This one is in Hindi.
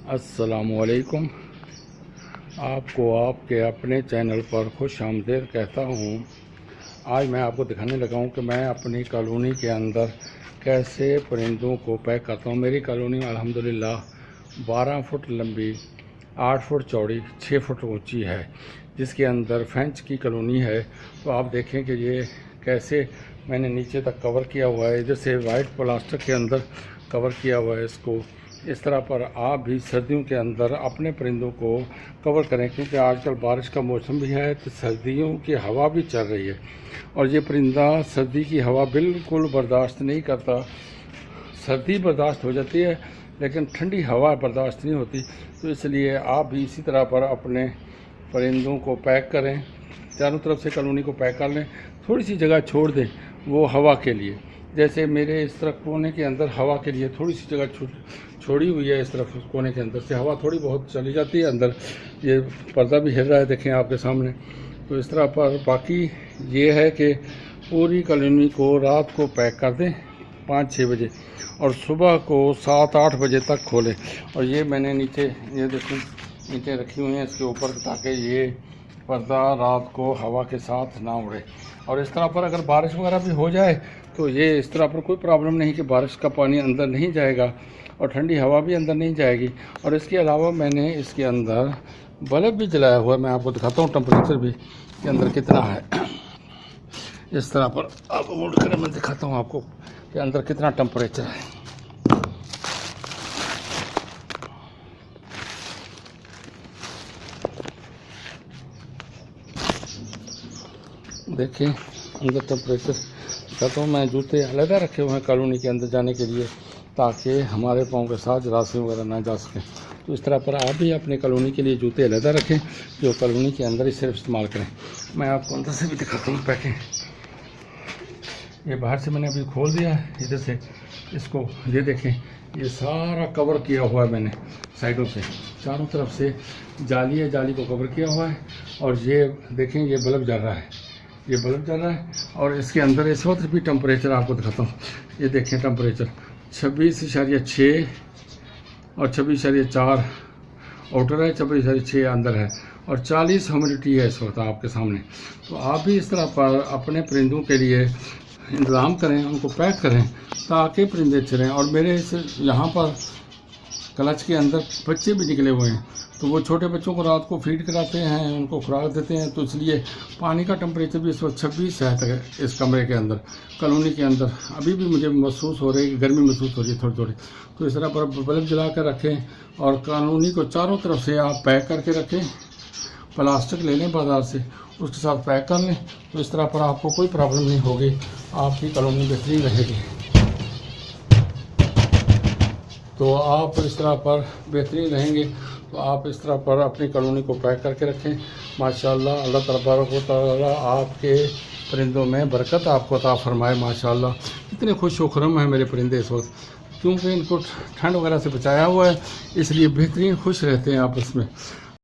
अस्सलामुअलैकुम। आपको आपके अपने चैनल पर खुश आमदीद कहता हूँ। आज मैं आपको दिखाने लगा हूँ कि मैं अपनी कॉलोनी के अंदर कैसे परिंदों को पैक करता हूँ। मेरी कॉलोनी अल्हम्दुलिल्लाह 12 फुट लंबी, 8 फुट चौड़ी, 6 फुट ऊंची है, जिसके अंदर फ्रेंच की कॉलोनी है। तो आप देखें कि ये कैसे मैंने नीचे तक कवर किया हुआ है, इधर से वाइट प्लास्टिक के अंदर कवर किया हुआ है इसको। इस तरह पर आप भी सर्दियों के अंदर अपने परिंदों को कवर करें, क्योंकि आजकल बारिश का मौसम भी है तो सर्दियों की हवा भी चल रही है और ये परिंदा सर्दी की हवा बिल्कुल बर्दाश्त नहीं करता। सर्दी बर्दाश्त हो जाती है लेकिन ठंडी हवा बर्दाश्त नहीं होती। तो इसलिए आप भी इसी तरह पर अपने परिंदों को पैक करें, चारों तरफ से कॉलोनी को पैक कर लें, थोड़ी सी जगह छोड़ दें वो हवा के लिए। जैसे मेरे इस तरफ कोने के अंदर हवा के लिए थोड़ी सी जगह छोड़ी हुई है, इस तरफ कोने के अंदर से हवा थोड़ी बहुत चली जाती है अंदर। ये पर्दा भी हिल रहा है, देखें आपके सामने। तो इस तरह पर बाकी ये है कि पूरी कॉलोनी को रात को पैक कर दें 5-6 बजे और सुबह को 7-8 बजे तक खोलें। और ये मैंने नीचे, ये देखो नीचे रखी हुई हैं इसके ऊपर, ताकि ये पर्दा रात को हवा के साथ ना उड़े। और इस तरह पर अगर बारिश वगैरह भी हो जाए तो ये इस तरह पर कोई प्रॉब्लम नहीं कि बारिश का पानी अंदर नहीं जाएगा और ठंडी हवा भी अंदर नहीं जाएगी। और इसके अलावा मैंने इसके अंदर बल्ब भी जलाया हुआ है, मैं आपको दिखाता हूँ टेम्परेचर भी के अंदर कितना है। इस तरह पर आप मोड़ कर मैं दिखाता हूँ आपको कि अंदर कितना टेम्परेचर है। देखिए अंदर टेम्परेचर दिखाता हूँ। मैं जूते अलग रखे हुए हैं कॉलोनी के अंदर जाने के लिए, ताकि हमारे पाँव के साथ रास्ते वगैरह ना जा सकें। तो इस तरह पर आप भी अपने कॉलोनी के लिए जूते अलग रखें, जो कॉलोनी के अंदर ही सिर्फ इस्तेमाल करें। मैं आपको अंदर से भी दिखाता हूँ पैकिंग। ये बाहर से मैंने अभी खोल दिया है, इधर से इसको ये देखें, ये सारा कवर किया हुआ है मैंने साइडों से, चारों तरफ से जाली है, जाली को कवर किया हुआ है। और ये देखें ये बल्ब जल रहा है, ये बल्ब जल रहा है। और इसके अंदर इस वक्त भी टेम्परेचर आपको दिखाता हूँ। ये देखें टेम्परेचर 26.6 और 26.4 आउटर है, 26.6 अंदर है और 40 ह्यूमिडिटी है इस वक्त आपके सामने। तो आप भी इस तरह पर अपने परिंदों के लिए इंतज़ाम करें, उनको पैक करें ताकि परिंदे अच्छे रहें। और मेरे इस यहाँ पर क्लच के अंदर बच्चे भी निकले हुए हैं, तो वो छोटे बच्चों को रात को फीड कराते हैं, उनको खुराक देते हैं। तो इसलिए पानी का टेम्परेचर भी इस वक्त 26 है तक इस कमरे के अंदर, कॉलोनी के अंदर। अभी भी मुझे महसूस हो रही है, गर्मी महसूस हो रही है थोड़ी थोड़ी। तो इस तरह पर बल्ब जला कर रखें और कॉलोनी को चारों तरफ से आप पैक करके रखें। प्लास्टिक ले लें बाज़ार से, उसके साथ पैक कर लें। तो इस तरह पर आपको कोई प्रॉब्लम नहीं होगी, आपकी कॉलोनी बेहतरीन रहेगी। तो आप इस तरह पर बेहतरीन रहेंगे। तो आप इस तरह पर अपनी कॉलोनी को पैक करके रखें। माशाअल्लाह, अल्लाह तबारक व तआला आपके परिंदों में बरकत आपको अता फरमाए। माशाअल्लाह, इतने खुश व खुरम हैं मेरे परिंदे इस वक्त, क्योंकि इनको ठंड वगैरह से बचाया हुआ है, इसलिए बेहतरीन खुश रहते हैं आपस में।